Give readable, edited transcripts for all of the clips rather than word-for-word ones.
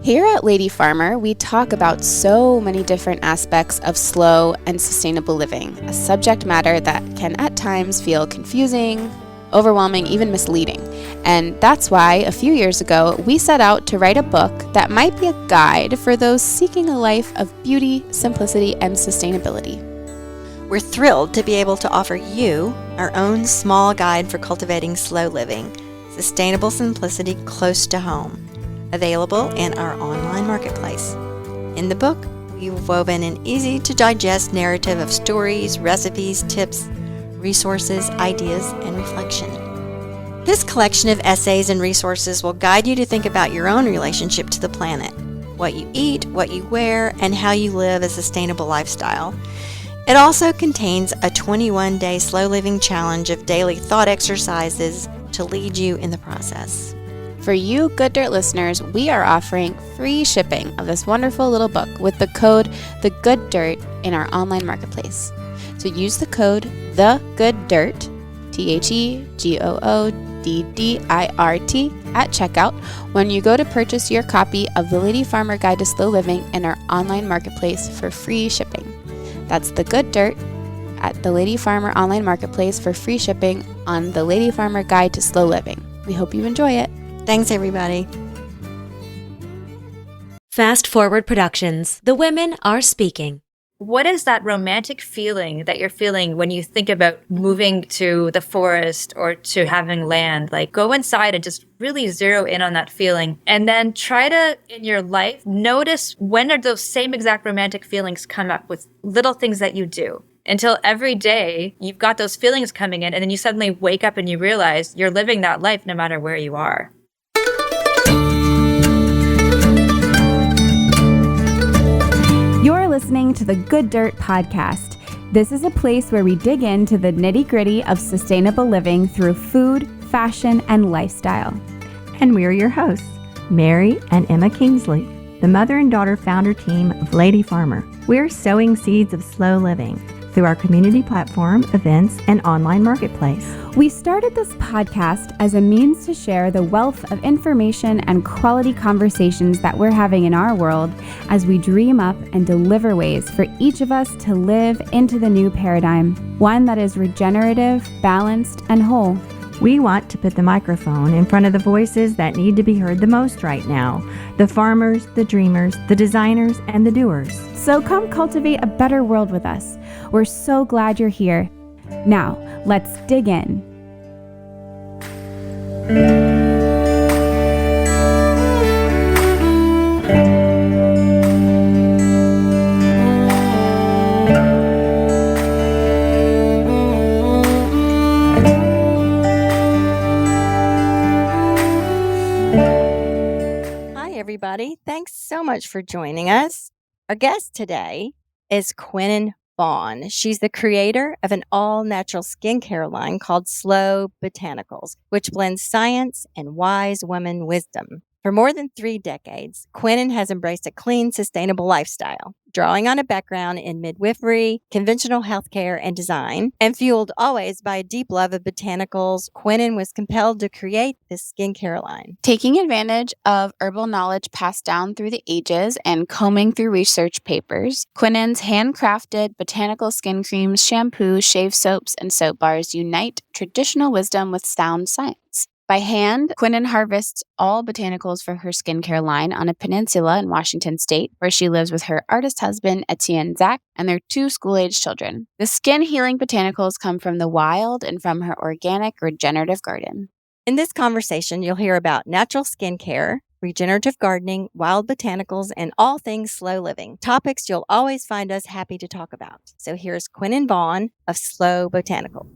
Here at Lady Farmer, we talk about so many different aspects of slow and sustainable living, a subject matter that can at times feel confusing, overwhelming, even misleading. And that's why a few years ago, we set out to write a book that might be a guide for those seeking a life of beauty, simplicity, and sustainability. We're thrilled to be able to offer you our own small guide for cultivating slow living, sustainable simplicity close to home, available in our online marketplace. In the book, we've woven an easy-to-digest narrative of stories, recipes, tips, resources, ideas, and reflection. This collection of essays and resources will guide you to think about your own relationship to the planet, what you eat, what you wear, and how you live a sustainable lifestyle. It also contains a 21-day slow living challenge of daily thought exercises to lead you in the process. For you Good Dirt listeners, we are offering free shipping of this wonderful little book with the code TheGoodDirt in our online marketplace. So use the code TheGoodDirt, TheGoodDirt at checkout when you go to purchase your copy of the Lady Farmer Guide to Slow Living in our online marketplace for free shipping. That's The Good Dirt at the Lady Farmer online marketplace for free shipping on the Lady Farmer Guide to Slow Living. We hope you enjoy it. Thanks, everybody. Fast Forward Productions. The women are speaking. What is that romantic feeling that you're feeling when you think about moving to the forest or to having land? Like, go inside and just really zero in on that feeling. And then try to, in your life, notice when are those same exact romantic feelings come up with little things that you do. Until every day you've got those feelings coming in, and then you suddenly wake up and you realize you're living that life no matter where you are. You're listening to the Good Dirt Podcast. This is a place where we dig into the nitty-gritty of sustainable living through food, fashion, and lifestyle. And we're your hosts, Mary and Emma Kingsley, the mother and daughter founder team of Lady Farmer. We're sowing seeds of slow living through our community platform, events, and online marketplace. We started this podcast as a means to share the wealth of information and quality conversations that we're having in our world as we dream up and deliver ways for each of us to live into the new paradigm, one that is regenerative, balanced, and whole. We want to put the microphone in front of the voices that need to be heard the most right now, the farmers, the dreamers, the designers, and the doers. So come cultivate a better world with us. We're so glad you're here. Now, let's dig in. Hi, everybody. Thanks so much for joining us. Our guest today is Chwynyn Vaughn. She's the creator of an all-natural skincare line called Slow Botanicals, which blends science and wise woman wisdom. For more than 3 decades, Chwynyn has embraced a clean, sustainable lifestyle, drawing on a background in midwifery, conventional healthcare, and design, and fueled always by a deep love of botanicals. Chwynyn was compelled to create this skincare line. Taking advantage of herbal knowledge passed down through the ages and combing through research papers, Chwynyn's handcrafted botanical skin creams, shampoos, shave soaps, and soap bars unite traditional wisdom with sound science. By hand, Chwynyn harvests all botanicals for her skincare line on a peninsula in Washington state, where she lives with her artist husband, Etienne Zach, and their 2 school-aged children. The skin-healing botanicals come from the wild and from her organic regenerative garden. In this conversation, you'll hear about natural skincare, regenerative gardening, wild botanicals, and all things slow living, topics you'll always find us happy to talk about. So here's Chwynyn Vaughn of Slow Botanical.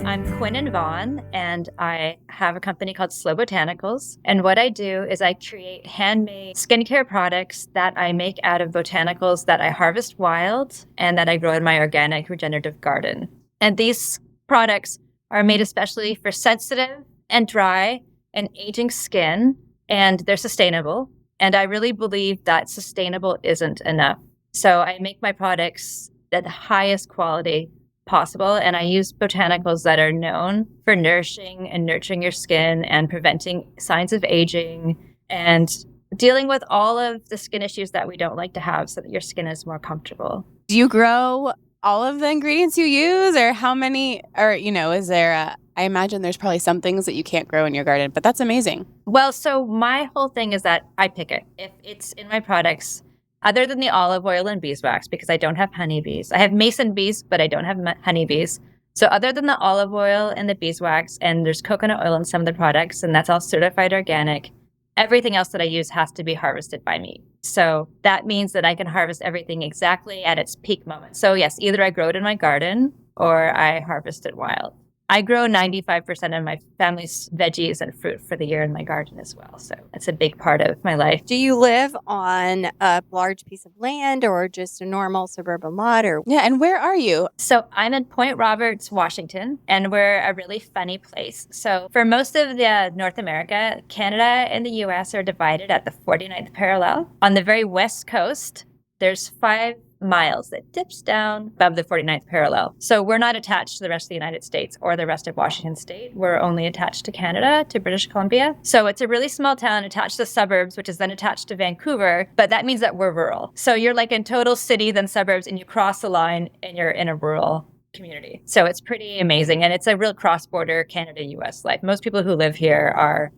I'm Chwynyn Vaughn, and I have a company called Slow Botanicals. And what I do is I create handmade skincare products that I make out of botanicals that I harvest wild and that I grow in my organic regenerative garden. And these products are made especially for sensitive and dry and aging skin, and they're sustainable. And I really believe that sustainable isn't enough. So I make my products at the highest quality possible. And I use botanicals that are known for nourishing and nurturing your skin and preventing signs of aging and dealing with all of the skin issues that we don't like to have so that your skin is more comfortable. Do you grow all of the ingredients you use, or how many, or, is there I imagine there's probably some things that you can't grow in your garden, but that's amazing. Well, so my whole thing is that I pick it. If it's in my products, other than the olive oil and beeswax, because I don't have honeybees. I have mason bees, but I don't have honeybees. So other than the olive oil and the beeswax, and there's coconut oil in some of the products, and that's all certified organic, everything else that I use has to be harvested by me. So that means that I can harvest everything exactly at its peak moment. So yes, either I grow it in my garden or I harvest it wild. I grow 95% of my family's veggies and fruit for the year in my garden as well. So it's a big part of my life. Do you live on a large piece of land or just a normal suburban lot? Or Yeah, and where are you? So I'm in Point Roberts, Washington, and we're a really funny place. So for most of the North America, Canada and the US are divided at the 49th parallel. On the very west coast, there's 5 miles that dips down above the 49th parallel. So we're not attached to the rest of the United States or the rest of Washington State. We're only attached to Canada, to British Columbia. So it's a really small town attached to suburbs, which is then attached to Vancouver, but that means that we're rural. So you're like in total city, then suburbs, and you cross the line and you're in a rural community. So it's pretty amazing. And it's a real cross-border Canada-US life. Most people who live here are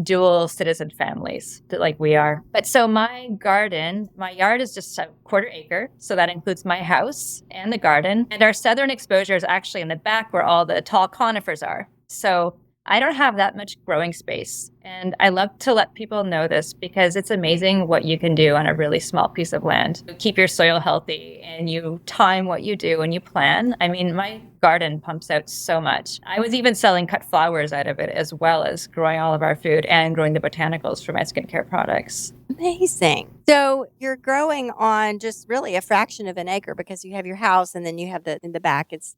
dual citizen families like we are. But so my yard is just a quarter-acre. So that includes my house and the garden. And our southern exposure is actually in the back where all the tall conifers are. So I don't have that much growing space. And I love to let people know this because it's amazing what you can do on a really small piece of land. You keep your soil healthy and you time what you do and you plan. I mean, my garden pumps out so much. I was even selling cut flowers out of it as well as growing all of our food and growing the botanicals for my skincare products. Amazing. So you're growing on just really a fraction of an acre because you have your house and then you have in the back, it's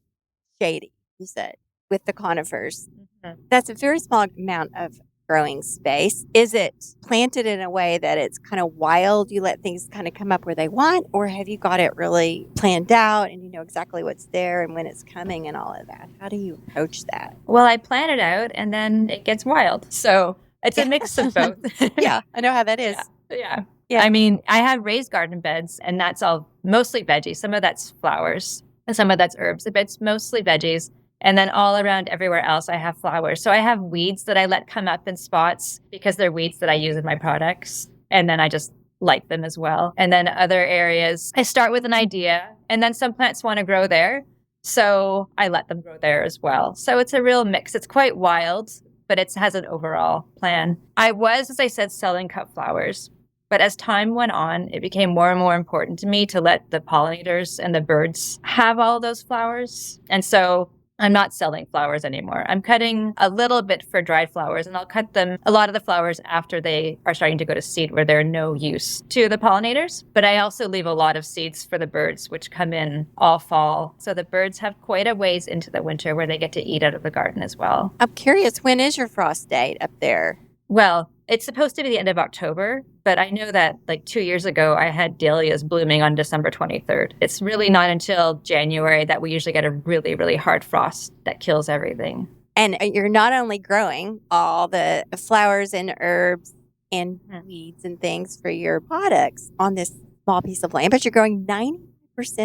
shady, you said, with the conifers. Mm-hmm. That's a very small amount of growing space. Is it planted in a way that it's kind of wild? You let things kind of come up where they want, or have you got it really planned out and you know exactly what's there and when it's coming and all of that? How do you approach that? Well, I plan it out and then it gets wild. So it's a mix of both. Yeah, I know how that is. Yeah. I mean, I have raised garden beds and that's all mostly veggies. Some of that's flowers and some of that's herbs, but it's mostly veggies. And then all around everywhere else, I have flowers. So I have weeds that I let come up in spots because they're weeds that I use in my products. And then I just light them as well. And then other areas, I start with an idea and then some plants want to grow there. So I let them grow there as well. So it's a real mix. It's quite wild, but it has an overall plan. I was, as I said, selling cut flowers. But as time went on, it became more and more important to me to let the pollinators and the birds have all those flowers. And so I'm not selling flowers anymore. I'm cutting a little bit for dried flowers, and I'll cut them, a lot of the flowers, after they are starting to go to seed where they're no use to the pollinators. But I also leave a lot of seeds for the birds, which come in all fall. So the birds have quite a ways into the winter where they get to eat out of the garden as well. I'm curious, when is your frost date up there? Well, it's supposed to be the end of October, but I know that like 2 years ago, I had dahlias blooming on December 23rd. It's really not until January that we usually get a really, really hard frost that kills everything. And you're not only growing all the flowers and herbs and weeds and things for your products on this small piece of land, but you're growing 90%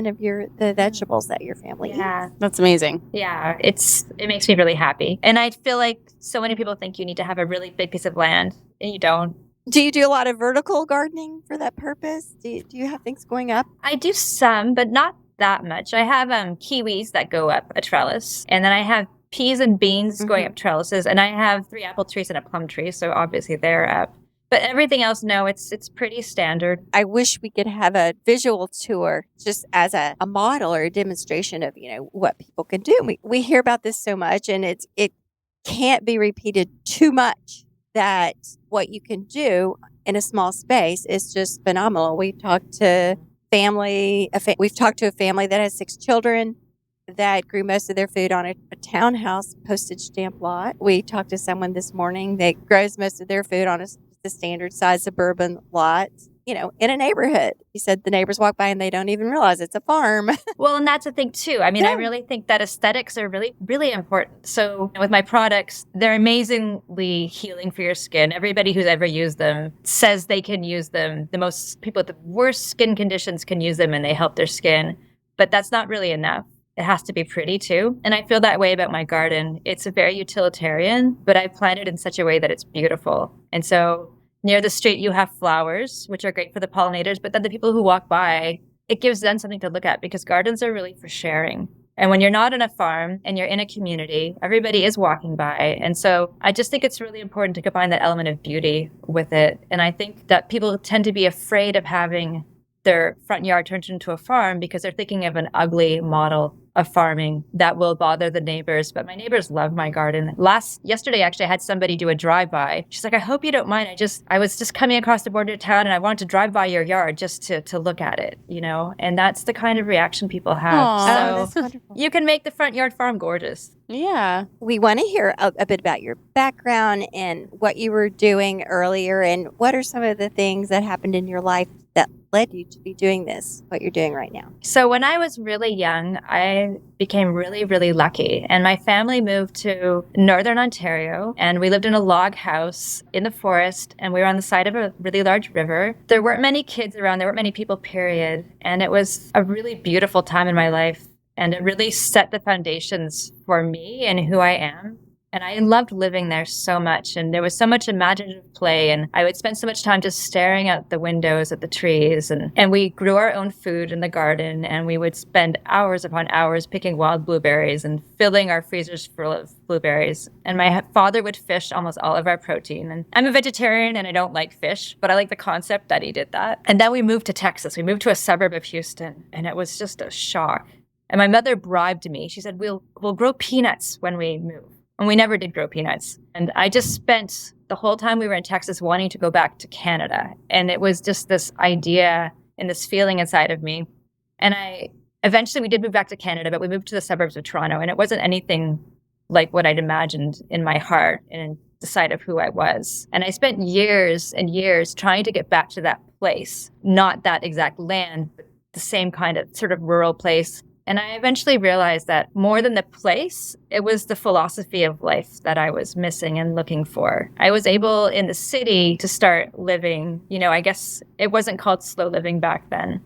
of the vegetables that your family eats. That's amazing. Yeah, it makes me really happy. And I feel like so many people think you need to have a really big piece of land, and you don't. Do you do a lot of vertical gardening for that purpose? Do you have things going up? I do some, but not that much. I have kiwis that go up a trellis, and then I have peas and beans going up trellises, and I have 3 apple trees and a plum tree, so obviously they're up. But everything else, no, it's pretty standard. I wish we could have a visual tour just as a model or a demonstration of, what people can do. We hear about this so much, and it can't be repeated too much, that what you can do in a small space is just phenomenal. We've talked to we've talked to a family that has 6 children that grew most of their food on a townhouse postage stamp lot. We talked to someone this morning that grows most of their food on a the standard size suburban lot, in a neighborhood. You said the neighbors walk by and they don't even realize it's a farm. Well, and that's the thing too. I mean, I Yeah. really think that aesthetics are really, really important. So with my products, they're amazingly healing for your skin. Everybody who's ever used them says they can use them. The most people with the worst skin conditions can use them and they help their skin. But that's not really enough. It has to be pretty too. And I feel that way about my garden. It's a very utilitarian, but I planted in such a way that it's beautiful. And so near the street, you have flowers, which are great for the pollinators, but then the people who walk by, it gives them something to look at because gardens are really for sharing. And when you're not on a farm and you're in a community, everybody is walking by. And so I just think it's really important to combine that element of beauty with it. And I think that people tend to be afraid of having their front yard turned into a farm because they're thinking of an ugly model of farming that will bother the neighbors. But my neighbors love my garden. Yesterday, actually, I had somebody do a drive-by. She's like, I hope you don't mind. I was just coming across the border of town and I wanted to drive by your yard just to look at it, And that's the kind of reaction people have. Aw. Oh, that's So wonderful. you can make the front yard farm gorgeous. Yeah. We want to hear a bit about your background and what you were doing earlier, and what are some of the things that happened in your life that led you to be doing what you're doing right now. So when I was really young, I became really, really lucky. And my family moved to Northern Ontario, and we lived in a log house in the forest, and we were on the side of a really large river. There weren't many kids around. There weren't many people, period. And it was a really beautiful time in my life. And it really set the foundations for me and who I am. And I loved living there so much. And there was so much imaginative play. And I would spend so much time just staring out the windows at the trees. And we grew our own food in the garden. And we would spend hours upon hours picking wild blueberries and filling our freezers full of blueberries. And my father would fish almost all of our protein. And I'm a vegetarian and I don't like fish, but I like the concept that he did that. And then we moved to Texas. We moved to a suburb of Houston. And it was just a shock. And my mother bribed me. She said, we'll grow peanuts when we move. And we never did grow peanuts. And I just spent the whole time we were in Texas wanting to go back to Canada. And it was just this idea and this feeling inside of me. And eventually we did move back to Canada, but we moved to the suburbs of Toronto. And it wasn't anything like what I'd imagined in my heart and the side of who I was. And I spent years and years trying to get back to that place, not that exact land, but the same kind of sort of rural place. And I eventually realized that more than the place, it was the philosophy of life that I was missing and looking for. I was able in the city to start living, I guess it wasn't called slow living back then,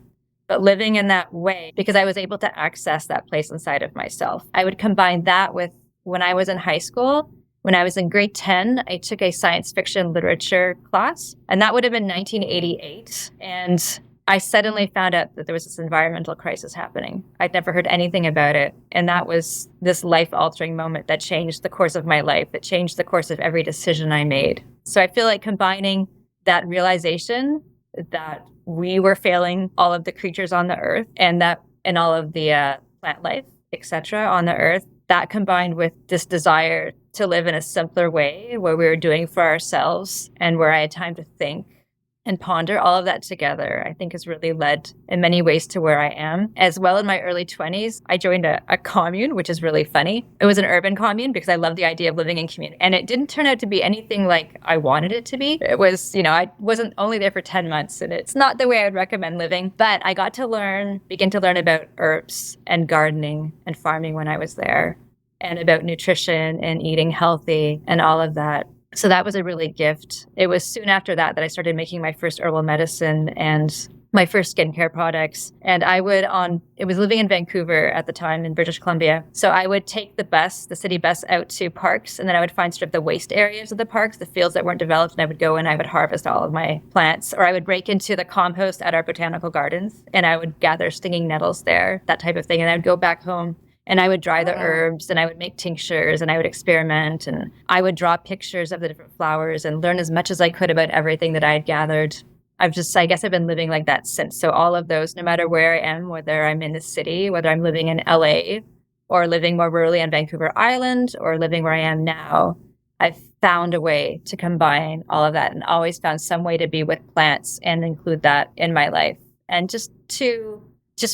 but living in that way because I was able to access that place inside of myself. I would combine that with when I was in high school. When I was in grade 10, I took a science fiction literature class, and that would have been 1988. And I suddenly found out that there was this environmental crisis happening. I'd never heard anything about it. And that was this life-altering moment that changed the course of my life. It changed the course of every decision I made. So I feel like combining that realization that we were failing all of the creatures on the earth and all of the plant life, etc., on the earth, that combined with this desire to live in a simpler way where we were doing for ourselves and where I had time to think and ponder, all of that together, I think has really led in many ways to where I am. As well, in my early 20s, I joined a commune, which is really funny. It was an urban commune because I love the idea of living in community. And it didn't turn out to be anything like I wanted it to be. It was, I wasn't only there for 10 months, and it's not the way I would recommend living. But I got to begin to learn about herbs and gardening and farming when I was there, and about nutrition and eating healthy and all of that. So that was a really gift. It was soon after that I started making my first herbal medicine and my first skincare products. And it was living in Vancouver at the time in British Columbia. So I would take the city bus out to parks, and then I would find sort of the waste areas of the parks, the fields that weren't developed, and I would go and I would harvest all of my plants. Or I would break into the compost at our botanical gardens, and I would gather stinging nettles there, that type of thing. And I would go back home and I would dry the herbs, and I would make tinctures, and I would experiment, and I would draw pictures of the different flowers and learn as much as I could about everything that I had gathered. I guess I've been living like that since. So all of those, no matter where I am, whether I'm in the city, whether I'm living in LA or living more rurally on Vancouver Island or living where I am now, I've found a way to combine all of that and always found some way to be with plants and include that in my life. And just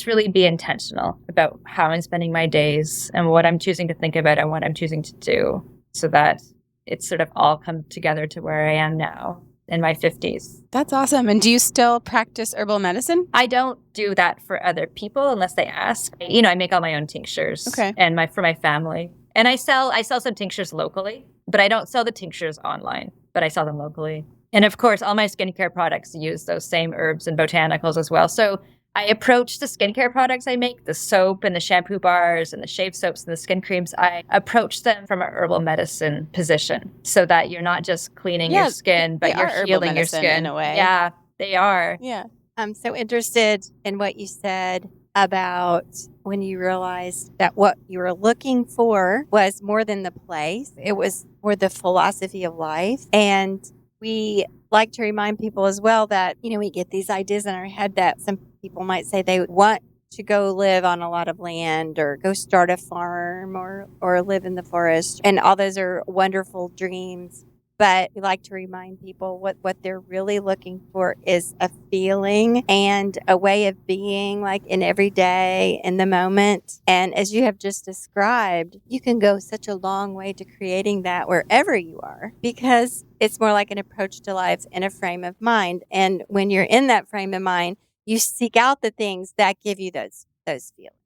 really be intentional about how I'm spending my days and what I'm choosing to think about and what I'm choosing to do, so that it's sort of all come together to where I am now. in my 50s. That's awesome. And do you still practice herbal medicine? I don't do that for other people unless they ask. I make all my own tinctures and for my family. And I sell some tinctures locally, but I don't sell the tinctures online, but I sell them locally. And of course, all my skincare products use those same herbs and botanicals as well. So I approach the skincare products I make, the soap and the shampoo bars and the shave soaps and the skin creams, I approach them from an herbal medicine position so that you're not just cleaning your skin, but you're healing your skin. In a way. Yeah, they are. Yeah. I'm so interested in what you said about when you realized that what you were looking for was more than the place. It was more the philosophy of life. And we like to remind people as well that, we get these ideas in our head that some people might say they want to go live on a lot of land or go start a farm or live in the forest. And all those are wonderful dreams. But we like to remind people what they're really looking for is a feeling and a way of being, like in every day, in the moment. And as you have just described, you can go such a long way to creating that wherever you are, because it's more like an approach to life in a frame of mind. And when you're in that frame of mind, you seek out the things that give you those feelings.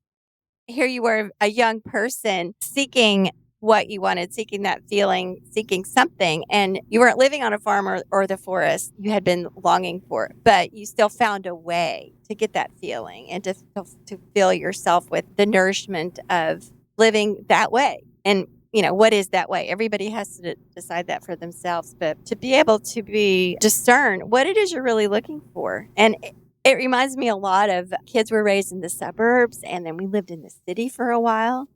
Here you were, a young person seeking what you wanted, seeking that feeling, seeking something. And you weren't living on a farm or the forest you had been longing for, but you still found a way to get that feeling and to fill yourself with the nourishment of living that way. And, what is that way? Everybody has to decide that for themselves, but to be able to discern what it is you're really looking for. And it reminds me a lot of kids were raised in the suburbs, and then we lived in the city for a while.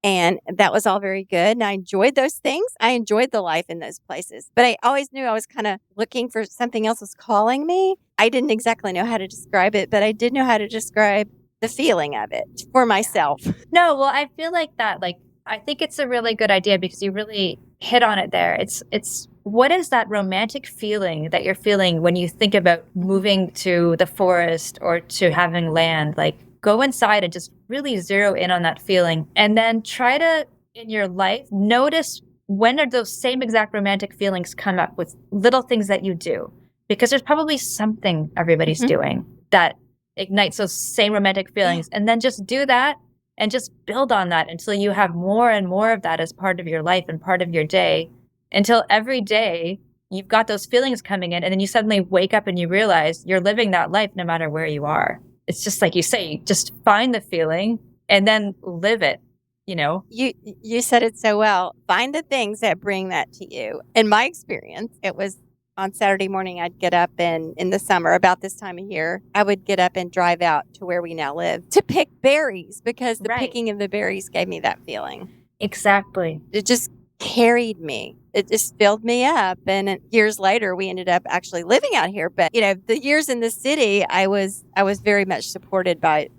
And that was all very good. And I enjoyed those things. I enjoyed the life in those places. But I always knew I was kind of looking for something else was calling me. I didn't exactly know how to describe it, but I did know how to describe the feeling of it for myself. No, well, I feel like that. I think it's a really good idea because you really hit on it there. It's what is that romantic feeling that you're feeling when you think about moving to the forest or to having land? Go inside and just really zero in on that feeling. And then try to, in your life, notice when are those same exact romantic feelings come up with little things that you do. Because there's probably something everybody's doing that ignites those same romantic feelings. And then just do that and just build on that until you have more and more of that as part of your life and part of your day. Until every day you've got those feelings coming in, and then you suddenly wake up and you realize you're living that life no matter where you are. It's just like you say, just find the feeling and then live it, You said it so well. Find the things that bring that to you. In my experience, it was on Saturday morning, I'd get up and in the summer, about this time of year, I would get up and drive out to where we now live to pick berries because the picking of the berries gave me that feeling. Exactly. It just carried me. It just filled me up. And years later, we ended up actually living out here. But, the years in the city, I was very much supported by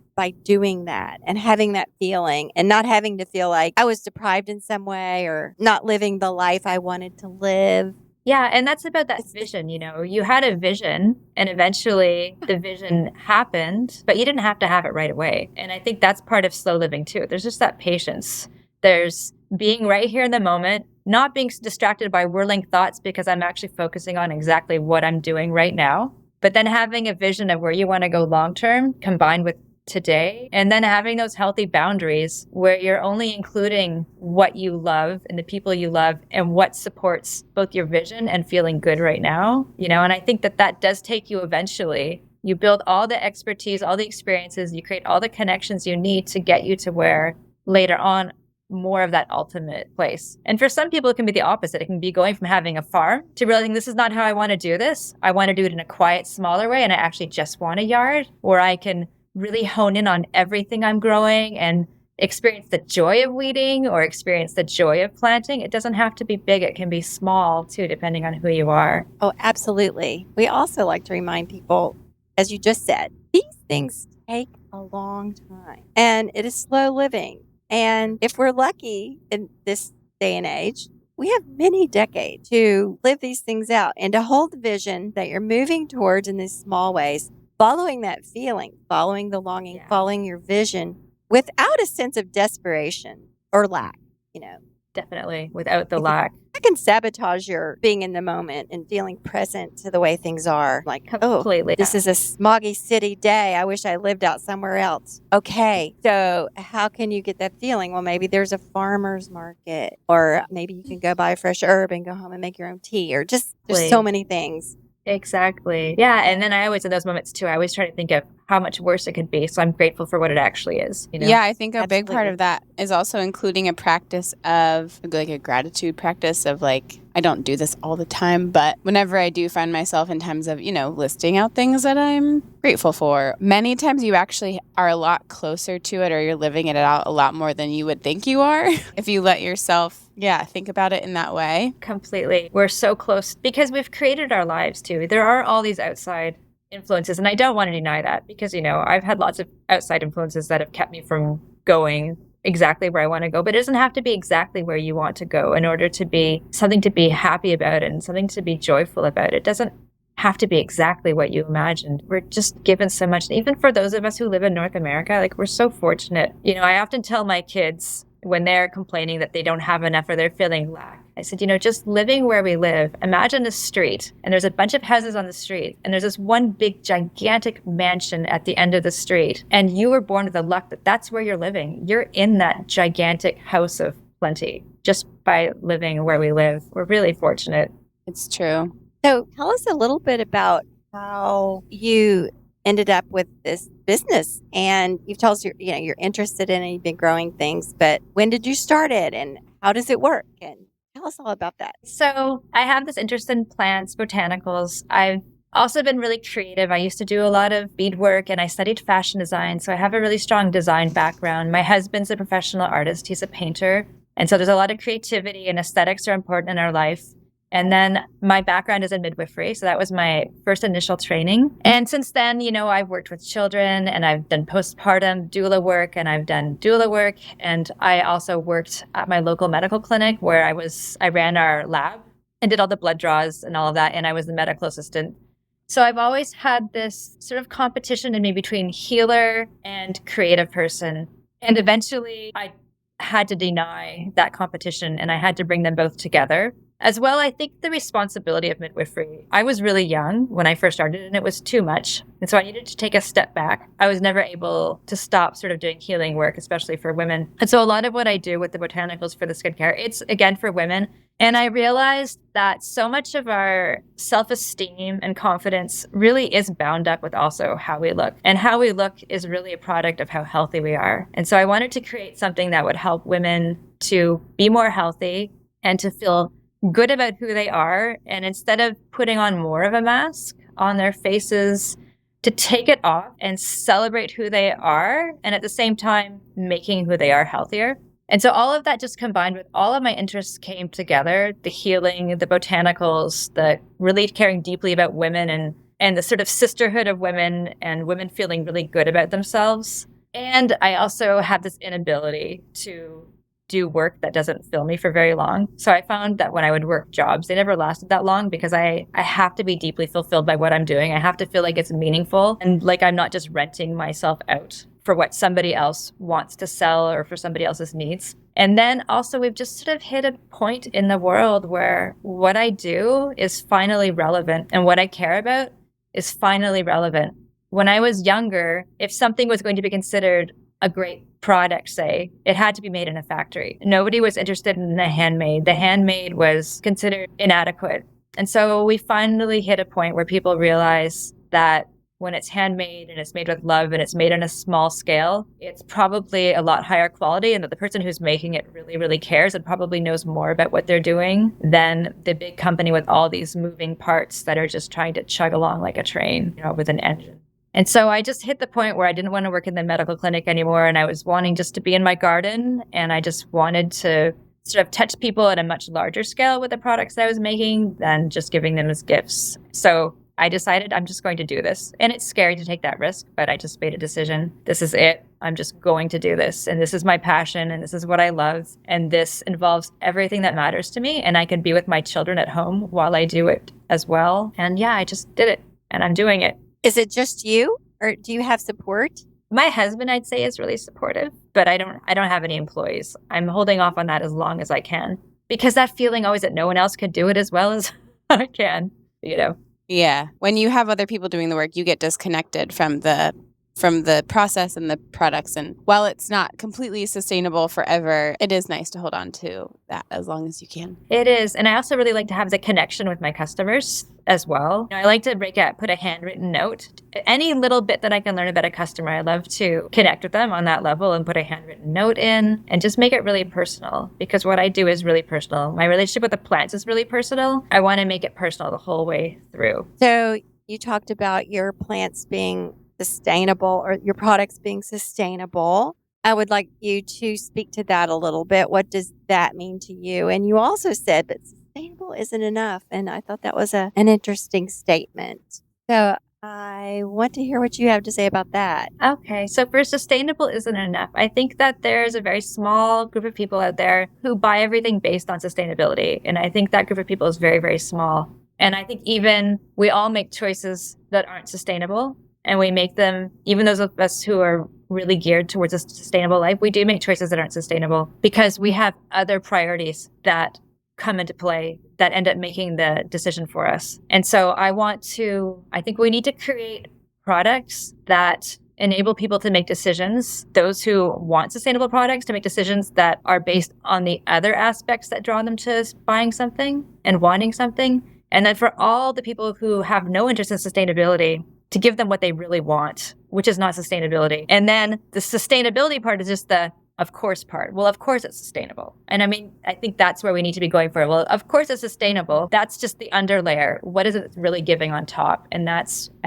doing that and having that feeling and not having to feel like I was deprived in some way or not living the life I wanted to live. Yeah, and that's about that vision, You had a vision and eventually the vision happened, but you didn't have to have it right away. And I think that's part of slow living too. There's just that patience. There's being right here in the moment, not being distracted by whirling thoughts because I'm actually focusing on exactly what I'm doing right now. But then having a vision of where you want to go long term combined with today, and then having those healthy boundaries where you're only including what you love and the people you love and what supports both your vision and feeling good right now, and I think that does take you eventually. You build all the expertise, all the experiences, you create all the connections you need to get you to where later on more of that ultimate place. And for some people, it can be the opposite. It can be going from having a farm to realizing this is not how I want to do this. I want to do it in a quiet, smaller way. And I actually just want a yard where I can really hone in on everything I'm growing and experience the joy of weeding or experience the joy of planting. It doesn't have to be big. It can be small too, depending on who you are. Oh, absolutely. We also like to remind people, as you just said, these things take a long time and it is slow living. And if we're lucky in this day and age, we have many decades to live these things out and to hold the vision that you're moving towards in these small ways, following that feeling, following the longing, following your vision without a sense of desperation or lack, definitely, without the lack. That can sabotage your being in the moment and feeling present to the way things are. Like, Completely. this is a smoggy city day. I wish I lived out somewhere else. Okay, so how can you get that feeling? Well, maybe there's a farmer's market, or maybe you can go buy a fresh herb and go home and make your own tea, or just there's so many things. Exactly. Yeah. And then I always, in those moments too, I always try to think of how much worse it could be. So I'm grateful for what it actually is. You know? Yeah, I think a big part Absolutely. of that is also including a practice of like a gratitude practice of like, I don't do this all the time, but whenever I do find myself in times of, listing out things that I'm grateful for, many times you actually are a lot closer to it, or you're living it out a lot more than you would think you are if you let yourself, think about it in that way. Completely. We're so close because we've created our lives too. There are all these outside influences, and I don't want to deny that because, I've had lots of outside influences that have kept me from going exactly where I want to go, but it doesn't have to be exactly where you want to go in order to be something to be happy about and something to be joyful about. It doesn't have to be exactly what you imagined. We're just given so much. Even for those of us who live in North America, like we're so fortunate. I often tell my kids when they're complaining that they don't have enough or they're feeling lack, I said, just living where we live, imagine a street and there's a bunch of houses on the street and there's this one big gigantic mansion at the end of the street. And you were born with the luck that that's where you're living. You're in that gigantic house of plenty just by living where we live. We're really fortunate. It's true. So tell us a little bit about how you ended up with this business, and you've told us you're interested in it, you've been growing things, but when did you start it and how does it work? And tell us all about that. So I have this interest in plants, botanicals. I've also been really creative. I used to do a lot of beadwork and I studied fashion design. So I have a really strong design background. My husband's a professional artist. He's a painter. And so there's a lot of creativity and aesthetics are important in our life. And then my background is in midwifery. So that was my first initial training. And since then, I've worked with children and I've done postpartum doula work and I've done doula work. And I also worked at my local medical clinic where I ran our lab and did all the blood draws and all of that. And I was the medical assistant. So I've always had this sort of competition in me between healer and creative person. And eventually I had to deny that competition and I had to bring them both together. As well, I think the responsibility of midwifery. I was really young when I first started and it was too much. And so I needed to take a step back. I was never able to stop sort of doing healing work, especially for women. And so a lot of what I do with the botanicals for the skincare, it's again for women. And I realized that so much of our self-esteem and confidence really is bound up with also how we look. And how we look is really a product of how healthy we are. And so I wanted to create something that would help women to be more healthy and to feel good about who they are. And instead of putting on more of a mask on their faces, to take it off and celebrate who they are. And at the same time, making who they are healthier. And so all of that just combined with all of my interests came together, the healing, the botanicals, the really caring deeply about women and the sort of sisterhood of women and women feeling really good about themselves. And I also have this inability to do work that doesn't fill me for very long. So I found that when I would work jobs, they never lasted that long because I have to be deeply fulfilled by what I'm doing. I have to feel like it's meaningful and like I'm not just renting myself out for what somebody else wants to sell or for somebody else's needs. And then also we've just sort of hit a point in the world where what I do is finally relevant and what I care about is finally relevant. When I was younger, if something was going to be considered a great product, say, it had to be made in a factory. Nobody was interested in the handmade. The handmade was considered inadequate. And so we finally hit a point where people realize that when it's handmade and it's made with love and it's made on a small scale, it's probably a lot higher quality and that the person who's making it really, really cares and probably knows more about what they're doing than the big company with all these moving parts that are just trying to chug along like a train, with an engine. And so I just hit the point where I didn't want to work in the medical clinic anymore. And I was wanting just to be in my garden. And I just wanted to sort of touch people at a much larger scale with the products that I was making than just giving them as gifts. So I decided I'm just going to do this. And it's scary to take that risk, but I just made a decision. This is it. I'm just going to do this. And this is my passion. And this is what I love. And this involves everything that matters to me. And I can be with my children at home while I do it as well. And yeah, I just did it. And I'm doing it. Is it just you or do you have support? My husband, I'd say, is really supportive, but I don't have any employees. I'm holding off on that as long as I can because that feeling always that no one else could do it as well as I can, you know. Yeah. When you have other people doing the work, you get disconnected from the process and the products. And while it's not completely sustainable forever, it is nice to hold on to that as long as you can. It is. And I also really like to have the connection with my customers as well. I like to put a handwritten note. Any little bit that I can learn about a customer, I love to connect with them on that level and put a handwritten note in and just make it really personal because what I do is really personal. My relationship with the plants is really personal. I want to make it personal the whole way through. So you talked about your plants being sustainable or your products being sustainable. I would like you to speak to that a little bit. What does that mean to you? And you also said that sustainable isn't enough. And I thought that was an interesting statement. So I want to hear what you have to say about that. Okay, so for sustainable isn't enough. I think that there's a very small group of people out there who buy everything based on sustainability. And I think that group of people is very, very small. And I think even we all make choices that aren't sustainable. And we make them, even those of us who are really geared towards a sustainable life, we do make choices that aren't sustainable because we have other priorities that come into play that end up making the decision for us. And so I think we need to create products that enable people to make decisions, those who want sustainable products to make decisions that are based on the other aspects that draw them to buying something and wanting something. And then for all the people who have no interest in sustainability, to give them what they really want, which is not sustainability. And then the sustainability part is just the of course part. Well, of course it's sustainable. And I mean, I think that's where we need to be going for. Well, of course it's sustainable. That's just the underlayer. What is it really giving on top? And I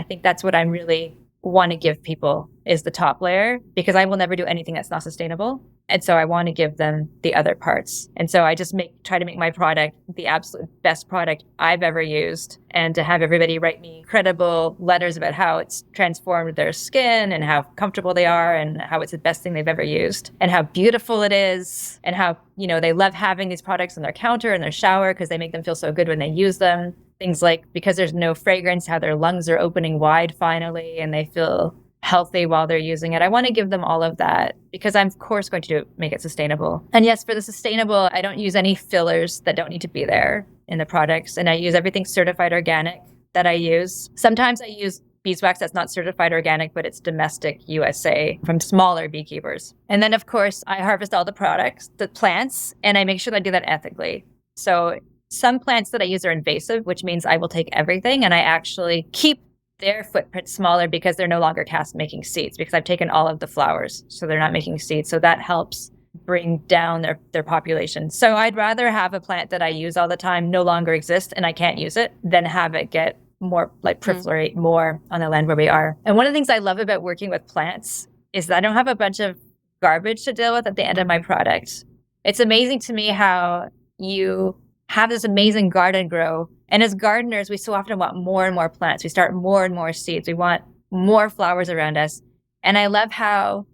think that's what I'm really want to give people is the top layer because I will never do anything that's not sustainable. And so I want to give them the other parts. And so I just try to make my product the absolute best product I've ever used and to have everybody write me credible letters about how it's transformed their skin and how comfortable they are and how it's the best thing they've ever used and how beautiful it is and how, they love having these products on their counter and their shower because they make them feel so good when they use them. Things like because there's no fragrance, how their lungs are opening wide finally and they feel healthy while they're using it. I want to give them all of that because I'm, of course, going to make it sustainable. And yes, for the sustainable, I don't use any fillers that don't need to be there in the products. And I use everything certified organic that I use. Sometimes I use beeswax that's not certified organic, but it's domestic USA from smaller beekeepers. And then, of course, I harvest all the plants, and I make sure that I do that ethically. So some plants that I use are invasive, which means I will take everything and I actually keep their footprint smaller because they're no longer making seeds because I've taken all of the flowers. So they're not making seeds. So that helps bring down their population. So I'd rather have a plant that I use all the time no longer exist and I can't use it than have it get more proliferate more on the land where we are. And one of the things I love about working with plants is that I don't have a bunch of garbage to deal with at the end of my product. It's amazing to me how you have this amazing garden grow. And as gardeners, we so often want more and more plants. We start more and more seeds. We want more flowers around us. And I love how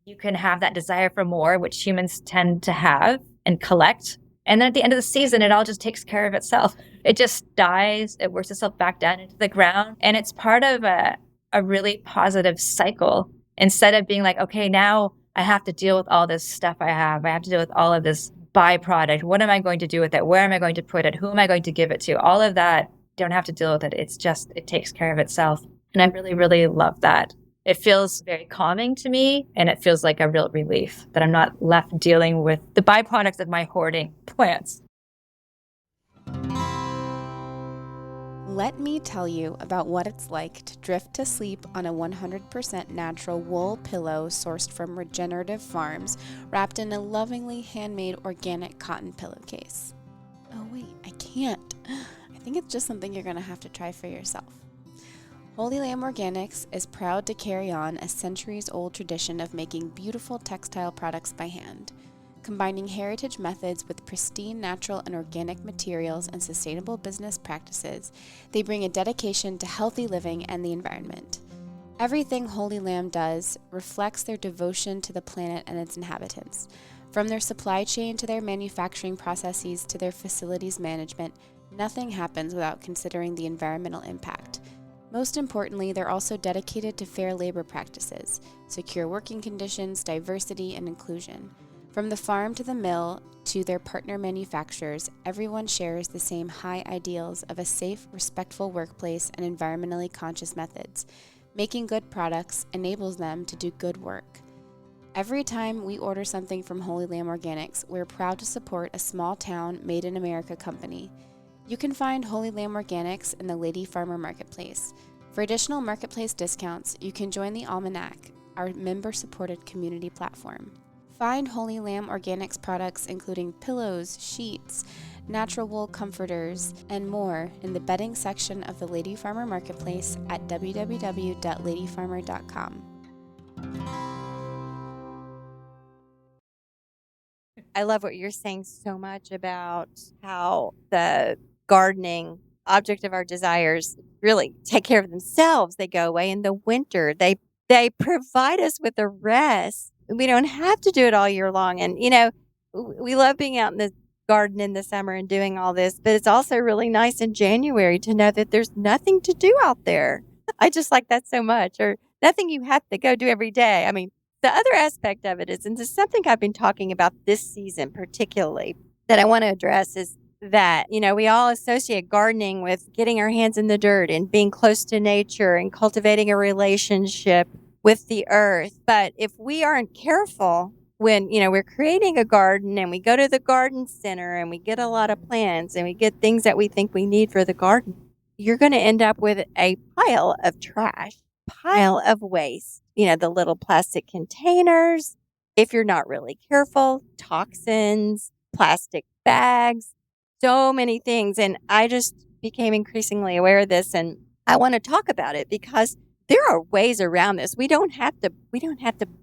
you can have that desire for more, which humans tend to have and collect. And then at the end of the season, it all just takes care of itself. It just dies. It works itself back down into the ground. And it's part of a really positive cycle. Instead of being like, okay, now I have to deal with all this stuff I have to deal with all of this byproduct. What am I going to do with it? Where am I going to put it? Who am I going to give it to? All of that, don't have to deal with it. It takes care of itself. And I really, really love that. It feels very calming to me, and it feels like a real relief that I'm not left dealing with the byproducts of my hoarding plants. Let me tell you about what it's like to drift to sleep on a 100% natural wool pillow sourced from regenerative farms, wrapped in a lovingly handmade organic cotton pillowcase. Oh wait, I can't. I think it's just something you're going to have to try for yourself. Holy Lamb Organics is proud to carry on a centuries-old tradition of making beautiful textile products by hand. Combining heritage methods with pristine natural and organic materials and sustainable business practices, they bring a dedication to healthy living and the environment. Everything Holy Lamb does reflects their devotion to the planet and its inhabitants. From their supply chain to their manufacturing processes to their facilities management, nothing happens without considering the environmental impact. Most importantly, they're also dedicated to fair labor practices, secure working conditions, diversity, and inclusion. From the farm to the mill to their partner manufacturers, everyone shares the same high ideals of a safe, respectful workplace and environmentally conscious methods. Making good products enables them to do good work. Every time we order something from Holy Lamb Organics, we're proud to support a small town, made in America company. You can find Holy Lamb Organics in the Lady Farmer Marketplace. For additional marketplace discounts, you can join the Almanac, our member-supported community platform. Find Holy Lamb Organics products including pillows, sheets, natural wool comforters, and more in the bedding section of the Lady Farmer Marketplace at www.ladyfarmer.com. I love what you're saying so much about how the gardening object of our desires really take care of themselves. They go away in the winter. They provide us with a rest. We don't have to do it all year long. And we love being out in the garden in the summer and doing all this, but it's also really nice in January to know that there's nothing to do out there. I just like that so much, or nothing you have to go do every day. I mean, the other aspect of it is, and this is something I've been talking about this season particularly that I want to address, is that, we all associate gardening with getting our hands in the dirt and being close to nature and cultivating a relationship with the earth. But if we aren't careful when, we're creating a garden and we go to the garden center and we get a lot of plants and we get things that we think we need for the garden, you're going to end up with a pile of trash, pile of waste. The little plastic containers, if you're not really careful, toxins, plastic bags, so many things. And I just became increasingly aware of this, and I want to talk about it because there are ways around this. We don't have to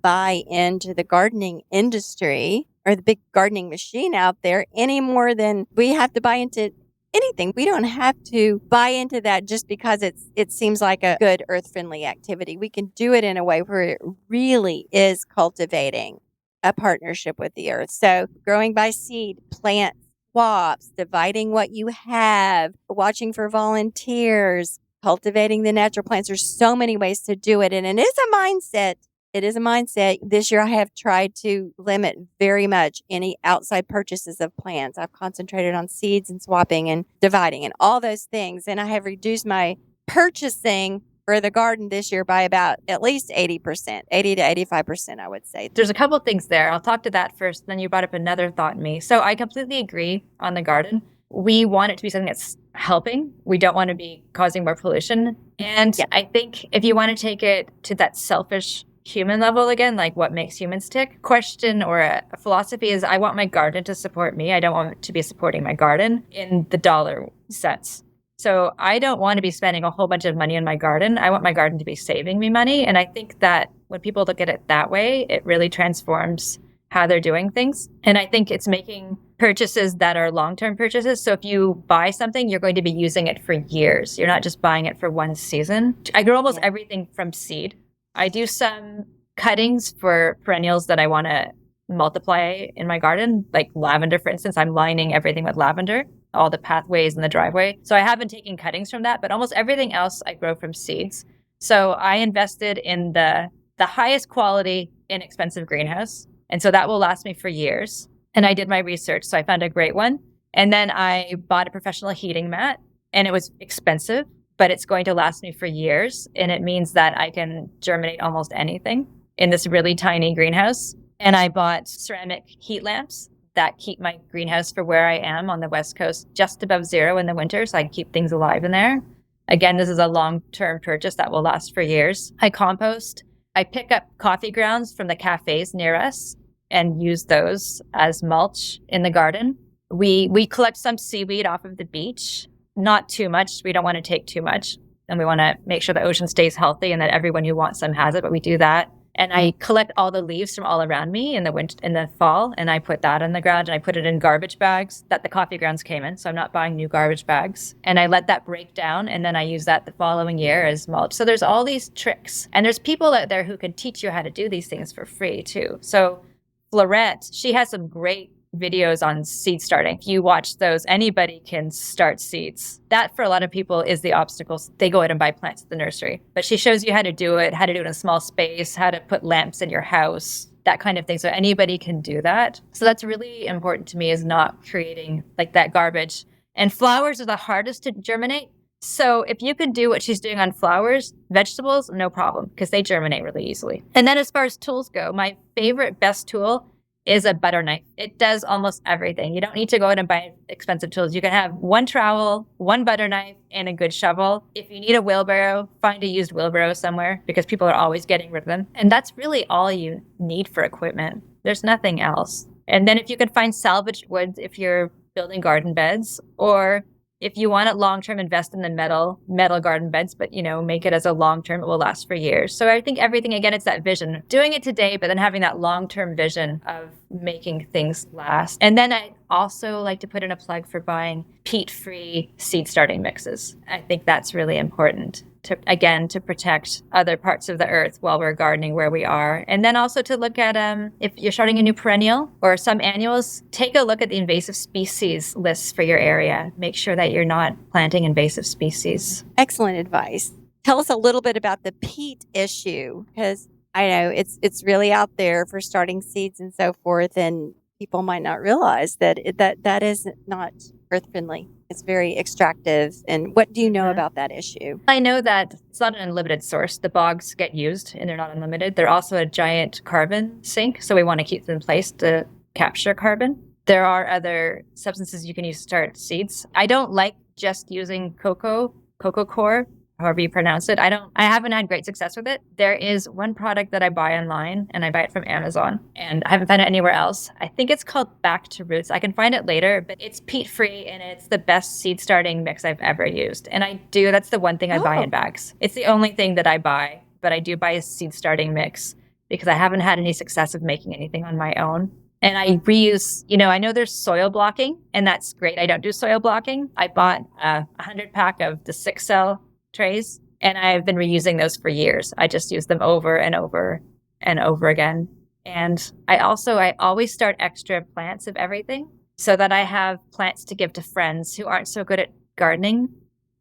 buy into the gardening industry or the big gardening machine out there any more than we have to buy into anything. We don't have to buy into that just because it seems like a good earth-friendly activity. We can do it in a way where it really is cultivating a partnership with the earth. So growing by seed, plant swaps, dividing what you have, watching for volunteers, cultivating the natural plants. There's so many ways to do it. And it is a mindset. It is a mindset. This year I have tried to limit very much any outside purchases of plants. I've concentrated on seeds and swapping and dividing and all those things. And I have reduced my purchasing for the garden this year by about at least 80%, 80 to 85%, I would say. There's a couple things there. I'll talk to that first. Then you brought up another thought in me. So I completely agree on the garden. We want it to be something that's helping. We don't want to be causing more pollution. And I think if you want to take it to that selfish human level again, like what makes humans tick, question or a philosophy is I want my garden to support me. I don't want it to be supporting my garden in the dollar sense. So I don't want to be spending a whole bunch of money on my garden. I want my garden to be saving me money. And I think that when people look at it that way, it really transforms how they're doing things. And I think it's making purchases that are long-term purchases. So if you buy something, you're going to be using it for years. You're not just buying it for one season. I grow almost everything from seed. I do some cuttings for perennials that I want to multiply in my garden, like lavender, for instance. I'm lining everything with lavender, all the pathways in the driveway. So I have been taking cuttings from that, but almost everything else I grow from seeds. So I invested in the highest quality, inexpensive greenhouse. And so that will last me for years. And I did my research, so I found a great one. And then I bought a professional heating mat, and it was expensive, but it's going to last me for years. And it means that I can germinate almost anything in this really tiny greenhouse. And I bought ceramic heat lamps that keep my greenhouse for where I am on the West Coast just above zero in the winter, so I can keep things alive in there. Again, this is a long-term purchase that will last for years. I compost. I pick up coffee grounds from the cafes near us and use those as mulch in the garden. We collect some seaweed off of the beach, not too much. We don't want to take too much. And we want to make sure the ocean stays healthy and that everyone who wants some has it, but we do that. And I collect all the leaves from all around me in the winter, in the fall, and I put that on the ground and I put it in garbage bags that the coffee grounds came in. So I'm not buying new garbage bags. And I let that break down, and then I use that the following year as mulch. So there's all these tricks. And there's people out there who can teach you how to do these things for free too. So Florette, she has some great videos on seed starting. If you watch those, anybody can start seeds. That for a lot of people is the obstacles. They go out and buy plants at the nursery. But she shows you how to do it in a small space, how to put lamps in your house, that kind of thing. So anybody can do that. So that's really important to me, is not creating like that garbage. And flowers are the hardest to germinate. So if you could do what she's doing on flowers, vegetables, no problem, because they germinate really easily. And then as far as tools go, my favorite, best tool is a butter knife. It does almost everything. You don't need to go out and buy expensive tools. You can have one trowel, one butter knife, and a good shovel. If you need a wheelbarrow, find a used wheelbarrow somewhere, because people are always getting rid of them. And that's really all you need for equipment. There's nothing else. And then if you can find salvaged wood, if you're building garden beds, or if you want it long-term, invest in the metal garden beds, but, make it as a long-term, it will last for years. So I think everything, again, it's that vision, doing it today, but then having that long-term vision of making things last. And then I also like to put in a plug for buying peat-free seed starting mixes. I think that's really important to protect other parts of the earth while we're gardening where we are. And then also to look at, if you're starting a new perennial or some annuals, take a look at the invasive species lists for your area. Make sure that you're not planting invasive species. Excellent advice. Tell us a little bit about the peat issue, because I know it's really out there for starting seeds and so forth, and people might not realize that that is not earth friendly. It's very extractive. And what do you know about that issue? I know that it's not an unlimited source. The bogs get used and they're not unlimited. They're also a giant carbon sink, so we want to keep them in place to capture carbon. There are other substances you can use to start seeds. I don't like just using cocoa core, however you pronounce it. I haven't had great success with it. There is one product that I buy online, and I buy it from Amazon, and I haven't found it anywhere else. I think it's called Back to Roots. I can find it later, but it's peat-free, and it's the best seed starting mix I've ever used. And that's the one thing I buy in bags. It's the only thing that I buy, but I do buy a seed starting mix because I haven't had any success of making anything on my own. And I reuse, I know there's soil blocking, and that's great. I don't do soil blocking. I bought a 100-pack of the 6-cell trays, and I've been reusing those for years. I just use them over and over and over again. And I always start extra plants of everything so that I have plants to give to friends who aren't so good at gardening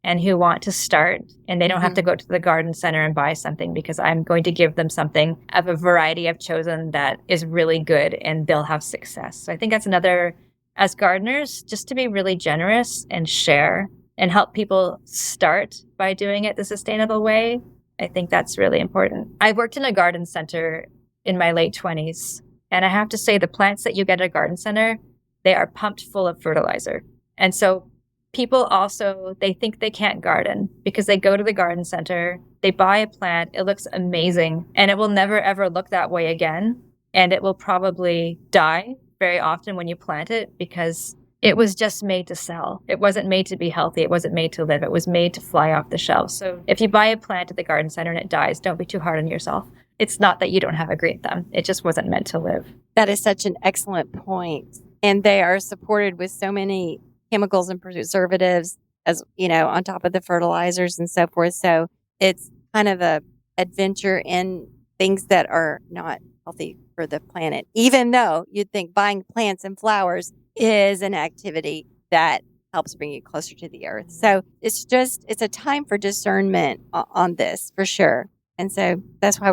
and who want to start, and they don't have to go to the garden center and buy something, because I'm going to give them something of a variety I've chosen that is really good and they'll have success. So I think that's another, as gardeners, just to be really generous and share and help people start by doing it the sustainable way. I think that's really important. I worked in a garden center in my late 20s, and I have to say the plants that you get at a garden center, they are pumped full of fertilizer. And so people also, they think they can't garden because they go to the garden center, they buy a plant, it looks amazing, and it will never ever look that way again. And it will probably die very often when you plant it, because it was just made to sell. It wasn't made to be healthy. It wasn't made to live. It was made to fly off the shelf. So if you buy a plant at the garden center and it dies, don't be too hard on yourself. It's not that you don't have a great thumb. It just wasn't meant to live. That is such an excellent point. And they are supported with so many chemicals and preservatives, as on top of the fertilizers and so forth. So it's kind of a adventure in things that are not healthy for the planet, even though you'd think buying plants and flowers is an activity that helps bring you closer to the earth. So it's a time for discernment on this, for sure. And so that's why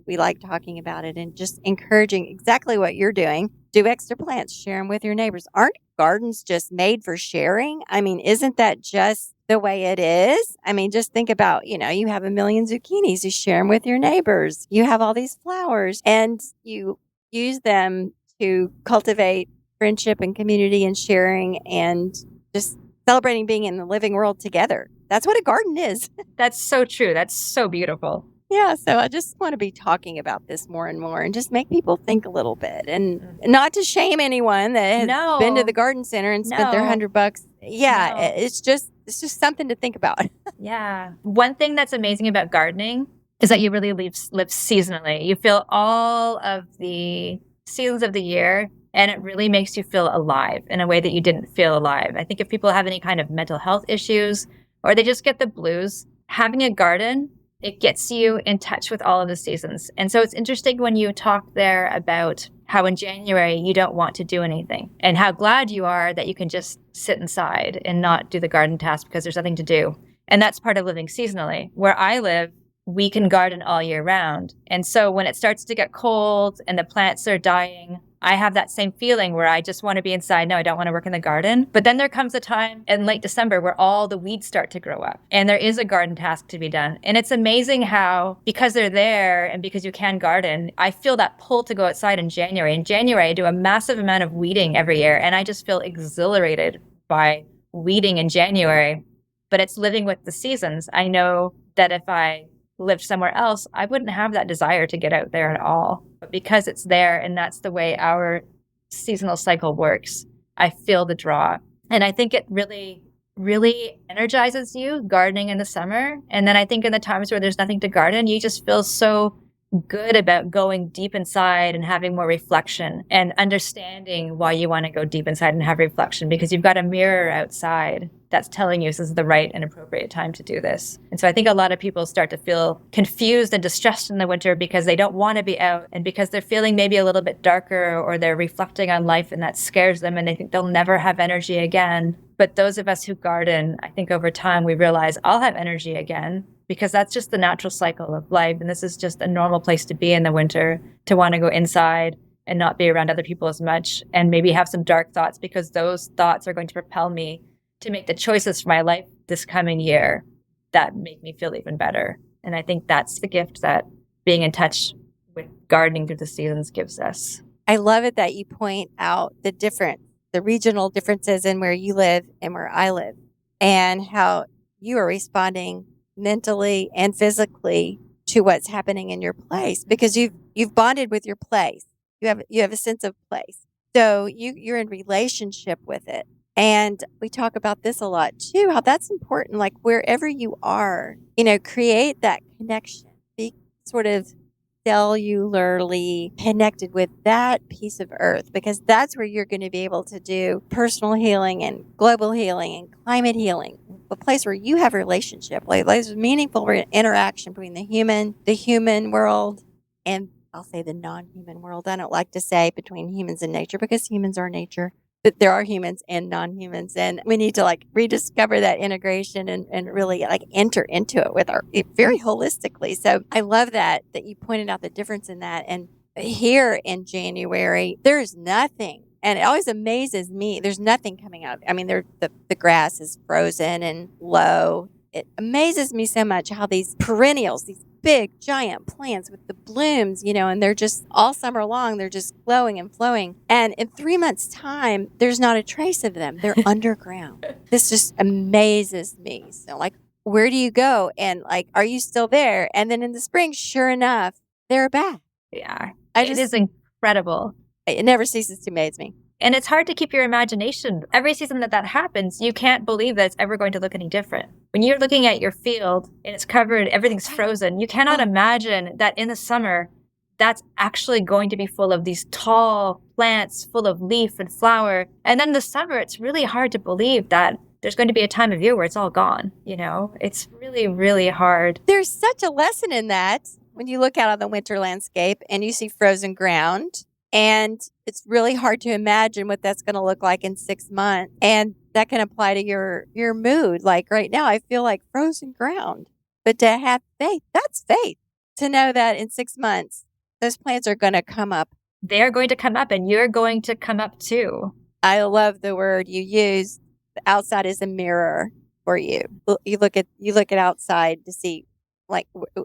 we like talking about it and just encouraging exactly what you're doing. Do extra plants, share them with your neighbors. Aren't gardens just made for sharing? I mean, isn't that just the way it is? I mean, just think about, you have a million zucchinis, you share them with your neighbors. You have all these flowers and you use them to cultivate friendship and community and sharing and just celebrating being in the living world together. That's what a garden is. That's so true. That's so beautiful. Yeah, so I just want to be talking about this more and more and just make people think a little bit, and not to shame anyone that has been to the garden center and spent their $100. Yeah, it's just something to think about. Yeah. One thing that's amazing about gardening is that you really live seasonally. You feel all of the seasons of the year, and it really makes you feel alive in a way that you didn't feel alive. I think if people have any kind of mental health issues or they just get the blues, having a garden, it gets you in touch with all of the seasons. And so it's interesting when you talk there about how in January you don't want to do anything, and how glad you are that you can just sit inside and not do the garden task because there's nothing to do. And that's part of living seasonally. Where I live, we can garden all year round. And so when it starts to get cold and the plants are dying, I have that same feeling where I just want to be inside. No, I don't want to work in the garden. But then there comes a time in late December where all the weeds start to grow up and there is a garden task to be done. And it's amazing how, because they're there and because you can garden, I feel that pull to go outside in January. In January, I do a massive amount of weeding every year and I just feel exhilarated by weeding in January. But it's living with the seasons. I know that if I lived somewhere else, I wouldn't have that desire to get out there at all. But because it's there and that's the way our seasonal cycle works, I feel the draw. And I think it really, really energizes you gardening in the summer. And then I think in the times where there's nothing to garden, you just feel so good about going deep inside and having more reflection and understanding why you want to go deep inside and have reflection, because you've got a mirror outside that's telling you this is the right and appropriate time to do this. And so I think a lot of people start to feel confused and distressed in the winter because they don't want to be out and because they're feeling maybe a little bit darker or they're reflecting on life and that scares them and they think they'll never have energy again. But those of us who garden, I think over time we realize I'll have energy again, because that's just the natural cycle of life. And this is just a normal place to be in the winter, to want to go inside and not be around other people as much and maybe have some dark thoughts, because those thoughts are going to propel me to make the choices for my life this coming year that make me feel even better. And I think that's the gift that being in touch with gardening through the seasons gives us. I love it that you point out the regional differences in where you live and where I live, and how you are responding mentally and physically to what's happening in your place, because you've bonded with your place. You have a sense of place. So you're in relationship with it. And we talk about this a lot too, how that's important. Like wherever you are, create that connection. Be sort of cellularly connected with that piece of earth, because that's where you're going to be able to do personal healing and global healing and climate healing. A place where you have a relationship, like there's meaningful interaction between the human world, and I'll say the non-human world. I don't like to say between humans and nature, because humans are nature, but there are humans and non-humans, and we need to rediscover that integration and really enter into it with very holistically. So I love that you pointed out the difference in that. And here in January, there's nothing. And it always amazes me. There's nothing coming out. I mean, the grass is frozen and low. It amazes me so much how these perennials, these big, giant plants with the blooms, and they're just all summer long, they're just glowing and flowing. And in 3 months' time, there's not a trace of them. They're underground. This just amazes me. So, where do you go? And, are you still there? And then in the spring, sure enough, they're back. Yeah. It is incredible. It never ceases to amaze me. And it's hard to keep your imagination. Every season that happens, you can't believe that it's ever going to look any different. When you're looking at your field and it's covered, everything's frozen, you cannot imagine that in the summer, that's actually going to be full of these tall plants, full of leaf and flower. And then in the summer, it's really hard to believe that there's going to be a time of year where it's all gone. It's really, really hard. There's such a lesson in that when you look out on the winter landscape and you see frozen ground. And it's really hard to imagine what that's going to look like in 6 months. And that can apply to your mood. Like right now, I feel like frozen ground. But to have faith, that's faith. To know that in 6 months, those plants are going to come up. They're going to come up and you're going to come up too. I love the word you use. The outside is a mirror for you. You look at outside to see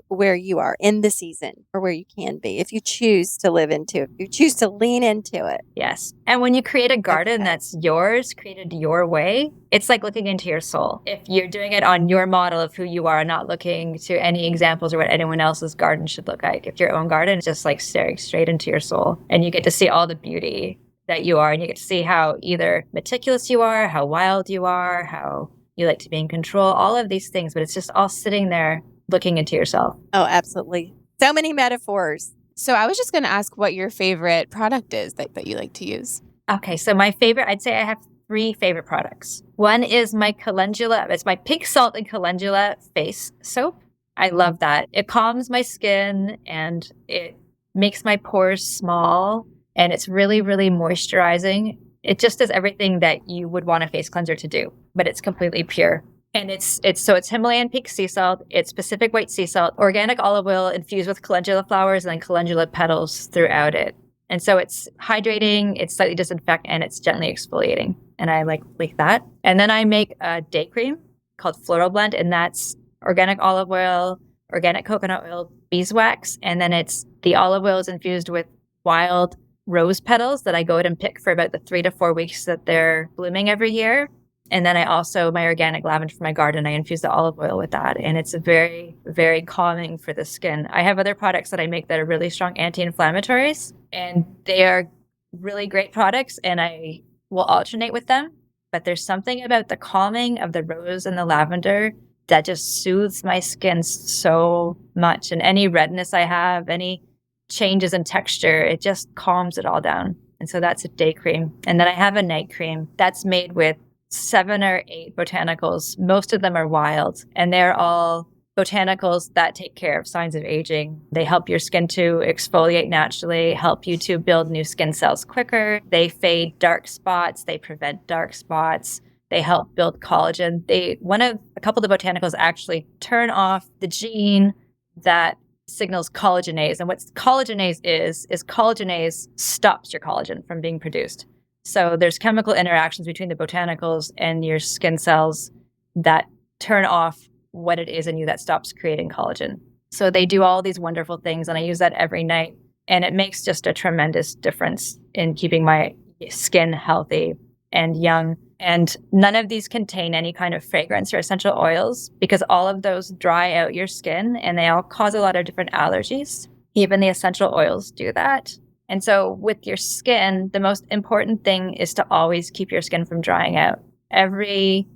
where you are in the season, or where you can be, if you choose to live into it, if you choose to lean into it. Yes. And when you create a garden that's yours, created your way, it's like looking into your soul. If you're doing it on your model of who you are, not looking to any examples or what anyone else's garden should look like. If your own garden is just staring straight into your soul, and you get to see all the beauty that you are, and you get to see how either meticulous you are, how wild you are, how you like to be in control, all of these things, but it's just all sitting there looking into yourself. Oh, absolutely. So many metaphors. So I was just going to ask what your favorite product is that you like to use. Okay, so my favorite, I'd say I have 3 favorite products. One is my calendula. It's my pink salt and calendula face soap. I love that. It calms my skin and it makes my pores small. and it's really, really moisturizing. It just does everything that you would want a face cleanser to do, but it's completely pure. And it's Himalayan pink sea salt, it's Pacific white sea salt, organic olive oil infused with calendula flowers and then calendula petals throughout it. And so it's hydrating, it's slightly disinfectant, and it's gently exfoliating. And I like that. And then I make a day cream called Floral Blend, and that's organic olive oil, organic coconut oil, beeswax, and then it's the olive oil is infused with wild rose petals that I go out and pick for about the 3 to 4 weeks that they're blooming every year. And then I also, my organic lavender from my garden, I infuse the olive oil with that. And it's very, very calming for the skin. I have other products that I make that are really strong anti-inflammatories, and they are really great products, and I will alternate with them. But there's something about the calming of the rose and the lavender that just soothes my skin so much. And any redness I have, any changes in texture, it just calms it all down. And so that's a day cream. And then I have a night cream that's made with 7 or 8 botanicals. Most of them are wild, and they're all botanicals that take care of signs of aging. They help your skin to exfoliate naturally, help you to build new skin cells quicker. They fade dark spots. They prevent dark spots. They help build collagen. A couple of the botanicals actually turn off the gene that signals collagenase. And what collagenase is collagenase stops your collagen from being produced. So there's chemical interactions between the botanicals and your skin cells that turn off what it is in you that stops creating collagen. So they do all these wonderful things, and I use that every night. And it makes just a tremendous difference in keeping my skin healthy and young. And none of these contain any kind of fragrance or essential oils, because all of those dry out your skin and they all cause a lot of different allergies. Even the essential oils do that. And so with your skin, the most important thing is to always keep your skin from drying out. Every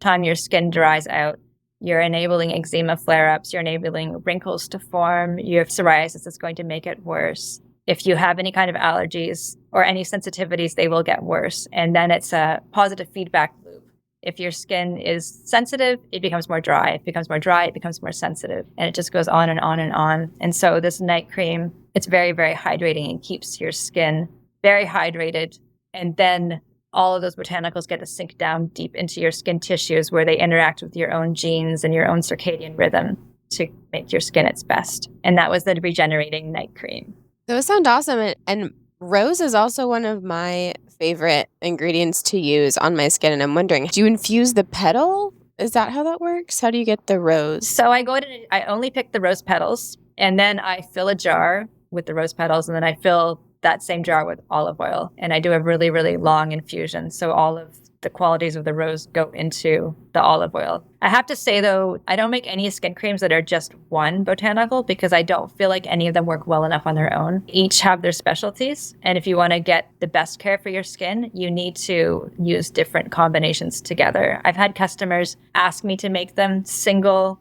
time your skin dries out, you're enabling eczema flare-ups, you're enabling wrinkles to form, you have psoriasis that's going to make it worse. If you have any kind of allergies or any sensitivities, they will get worse. And then it's a positive feedback loop. If your skin is sensitive, it becomes more dry. If it becomes more dry, it becomes more sensitive. And it just goes on and on and on. And so this night cream, it's very, very hydrating and keeps your skin very hydrated. And then all of those botanicals get to sink down deep into your skin tissues where they interact with your own genes and your own circadian rhythm to make your skin its best. And that was the regenerating night cream. Those sound awesome. And rose is also one of my favorite ingredients to use on my skin. And I'm wondering, do you infuse the petal? Is that how that works? How do you get the rose? So I only pick the rose petals, and then I fill a jar with the rose petals, and then I fill that same jar with olive oil. And I do a really, really long infusion. So all of the qualities of the rose go into the olive oil. I have to say, though, I don't make any skin creams that are just one botanical, because I don't feel like any of them work well enough on their own. Each have their specialties. And if you want to get the best care for your skin, you need to use different combinations together. I've had customers ask me to make them single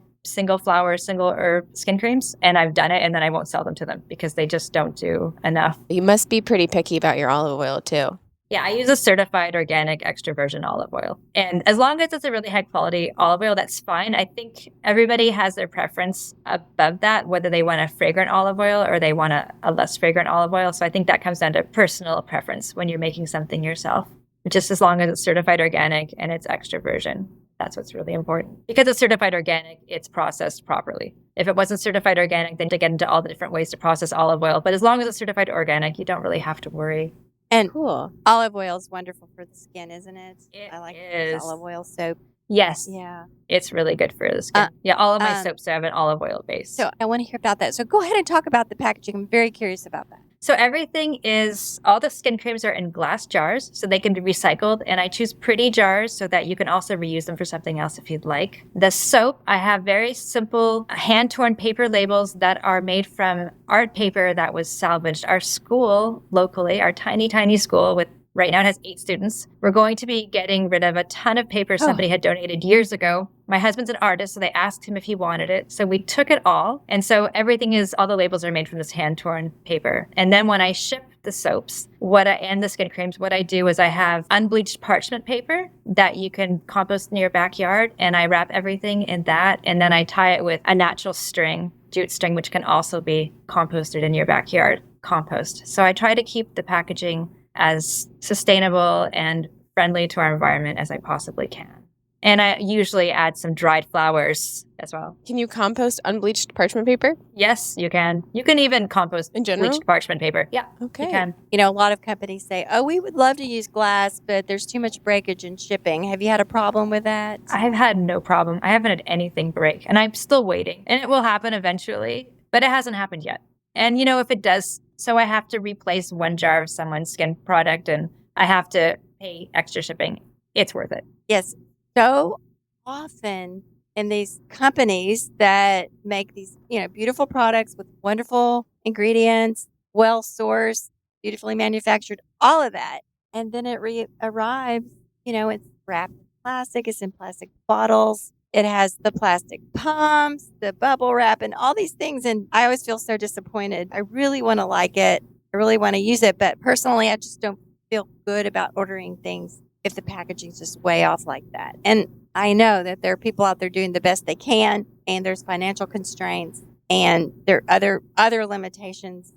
flower, single herb skin creams, and I've done it, and then I won't sell them to them because they just don't do enough. You must be pretty picky about your olive oil too. Yeah, I use a certified organic extra virgin olive oil. And as long as it's a really high quality olive oil, that's fine. I think everybody has their preference above that, whether they want a fragrant olive oil or they want a less fragrant olive oil. So I think that comes down to personal preference when you're making something yourself. Just as long as it's certified organic and it's extra virgin. That's what's really important. Because it's certified organic, it's processed properly. If it wasn't certified organic, then to get into all the different ways to process olive oil. But as long as it's certified organic, you don't really have to worry. And Cool. olive oil is wonderful for the skin, isn't it? It I like is. olive oil soap. Yes, Yeah. it's really good for the skin. Yeah, all of my soaps have an olive oil base. So I want to hear about that. So go ahead and talk about the packaging. I'm very curious about that. So everything is, all the skin creams are in glass jars so they can be recycled. And I choose pretty jars so that you can also reuse them for something else if you'd like. The soap, I have very simple hand-torn paper labels that are made from art paper that was salvaged. Our school locally, our tiny, tiny school with right now it has 8 students. We're going to be getting rid of a ton of paper somebody had donated years ago. My husband's an artist, so they asked him if he wanted it. So we took it all. And so all the labels are made from this hand-torn paper. And then when I ship the soaps and the skin creams, what I do is I have unbleached parchment paper that you can compost in your backyard. And I wrap everything in that. And then I tie it with a natural string, jute string, which can also be composted in your backyard. compost. So I try to keep the packaging as sustainable and friendly to our environment as I possibly can. And I usually add some dried flowers as well. Can you compost unbleached parchment paper? Yes, you can. You can even compost In general? bleached parchment paper. Yeah, Okay. you can. You know, a lot of companies say, oh, we would love to use glass, but there's too much breakage in shipping. Have you had a problem with that? I've had no problem. I haven't had anything break, and I'm still waiting. And it will happen eventually, but it hasn't happened yet. And, you know, if it does, so I have to replace one jar of someone's skin product and I have to pay extra shipping. It's worth it. Yes. So often in these companies that make these, you know, beautiful products with wonderful ingredients, well sourced, beautifully manufactured, all of that. And then it arrives, you know, it's wrapped in plastic, it's in plastic bottles. It has the plastic pumps, the bubble wrap, and all these things. And I always feel so disappointed. I really want to like it. I really want to use it. But personally, I just don't feel good about ordering things if the packaging's just way off like that. And I know that there are people out there doing the best they can, and there's financial constraints, and there are other limitations.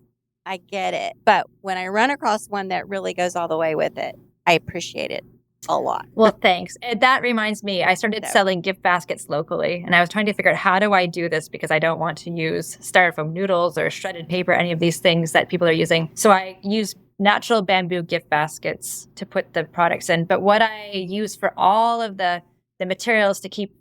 I get it. But when I run across one that really goes all the way with it, I appreciate it a lot. Well, thanks. And that reminds me, I started selling gift baskets locally, and I was trying to figure out how do I do this because I don't want to use styrofoam noodles or shredded paper, any of these things that people are using. So I use natural bamboo gift baskets to put the products in. But what I use for all of the materials to keep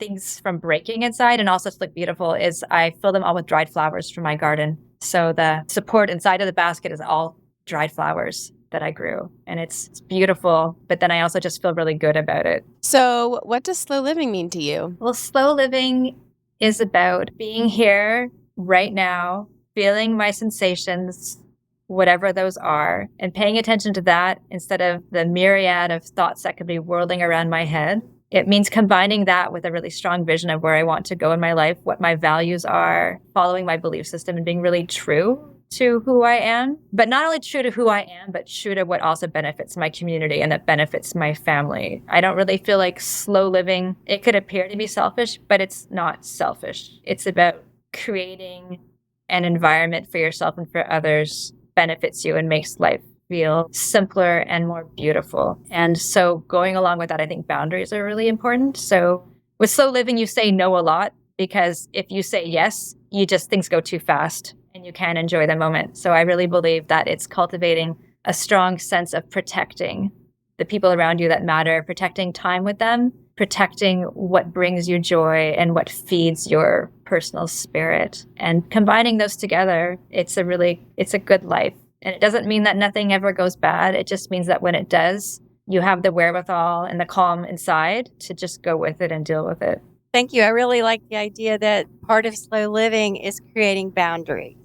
things from breaking inside and also to look beautiful is I fill them all with dried flowers from my garden. So the support inside of the basket is all dried flowers that I grew. And it's beautiful, but then I also just feel really good about it. So what does slow living mean to you? Well, slow living is about being here right now, feeling my sensations, whatever those are, and paying attention to that instead of the myriad of thoughts that could be whirling around my head. It means combining that with a really strong vision of where I want to go in my life, what my values are, following my belief system and being really true to who I am, but not only true to who I am, but true to what also benefits my community and that benefits my family. I don't really feel like slow living, it could appear to be selfish, but it's not selfish. It's about creating an environment for yourself and for others benefits you and makes life feel simpler and more beautiful. And so going along with that, I think boundaries are really important. So with slow living, you say no a lot because if you say yes, things go too fast and you can't enjoy the moment. So I really believe that it's cultivating a strong sense of protecting the people around you that matter, protecting time with them, protecting what brings you joy and what feeds your personal spirit. And combining those together, it's a good life. And it doesn't mean that nothing ever goes bad. It just means that when it does, you have the wherewithal and the calm inside to just go with it and deal with it. Thank you. I really like the idea that part of slow living is creating boundaries.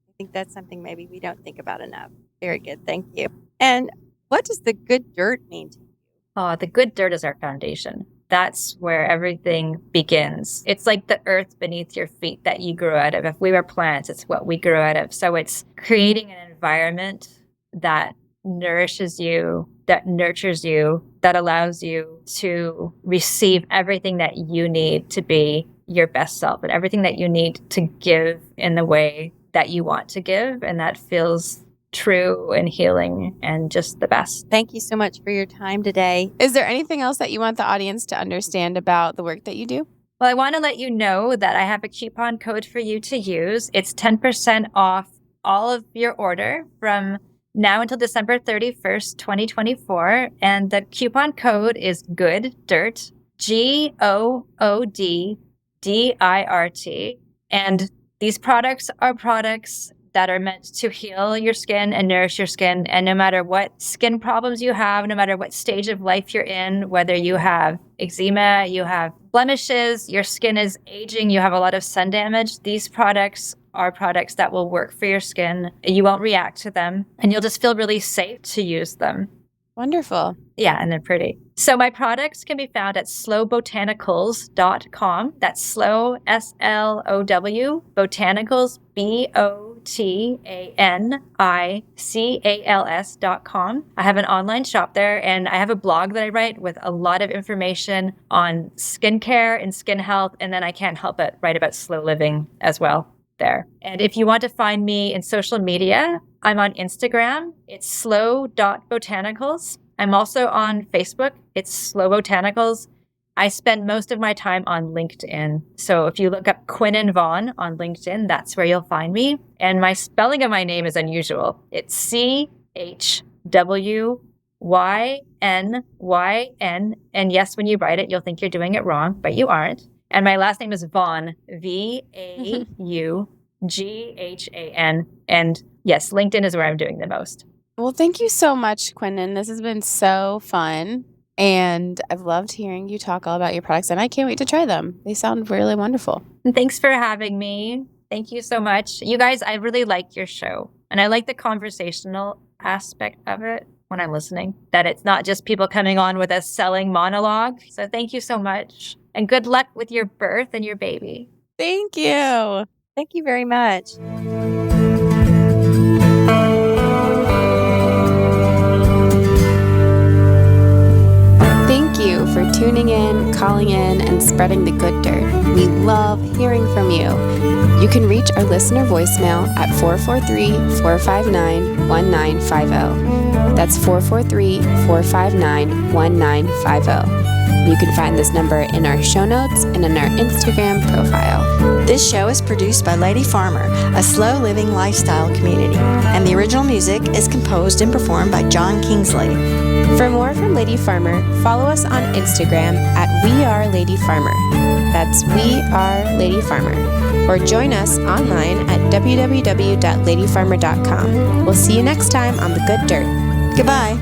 I think that's something maybe we don't think about enough. Very good. Thank you. And what does the good dirt mean to you? Oh, the good dirt is our foundation. That's where everything begins. It's like the earth beneath your feet that you grew out of. If we were plants, it's what we grew out of. So it's creating an environment that nourishes you, that nurtures you, that allows you to receive everything that you need to be your best self and everything that you need to give in the way that you want to give. And that feels true and healing and just the best. Thank you so much for your time today. Is there anything else that you want the audience to understand about the work that you do? Well, I want to let you know that I have a coupon code for you to use. It's 10% off all of your order from now until December 31st, 2024. And the coupon code is GOODDIRT, GOODDIRT. And these products are products that are meant to heal your skin and nourish your skin. And no matter what skin problems you have, no matter what stage of life you're in, whether you have eczema, you have blemishes, your skin is aging, you have a lot of sun damage, these products are products that will work for your skin. You won't react to them, and you'll just feel really safe to use them. Wonderful. Yeah, and they're pretty. So my products can be found at slowbotanicals.com. That's slow, SLOW, botanicals, botanicals.com. I have an online shop there, and I have a blog that I write with a lot of information on skincare and skin health, and then I can't help but write about slow living as well. there. And if you want to find me in social media, I'm on Instagram. It's slow.botanicals. I'm also on Facebook. It's Slow Botanicals. I spend most of my time on LinkedIn. So if you look up Chwynyn Vaughn on LinkedIn, that's where you'll find me. And my spelling of my name is unusual. It's CHWYNYN. And yes, when you write it, you'll think you're doing it wrong, but you aren't. And my last name is Vaughn, VAUGHAN. And yes, LinkedIn is where I'm doing the most. Well, thank you so much, Chwynyn. This has been so fun. And I've loved hearing you talk all about your products, and I can't wait to try them. They sound really wonderful. And thanks for having me. Thank you so much. You guys, I really like your show. And I like the conversational aspect of it when I'm listening, that it's not just people coming on with a selling monologue. So thank you so much. And good luck with your birth and your baby. Thank you. Thank you very much. Thank you for tuning in, calling in, and spreading the good dirt. We love hearing from you. You can reach our listener voicemail at 443-459-1950. That's 443-459-1950. You can find this number in our show notes and in our Instagram profile. This show is produced by Lady Farmer, a slow living lifestyle community, and the original music is composed and performed by John Kingsley. For more from Lady Farmer, follow us on Instagram at WeAreLadyFarmer. That's We Are Lady Farmer. Or join us online at www.ladyfarmer.com. We'll see you next time on The Good Dirt. Goodbye.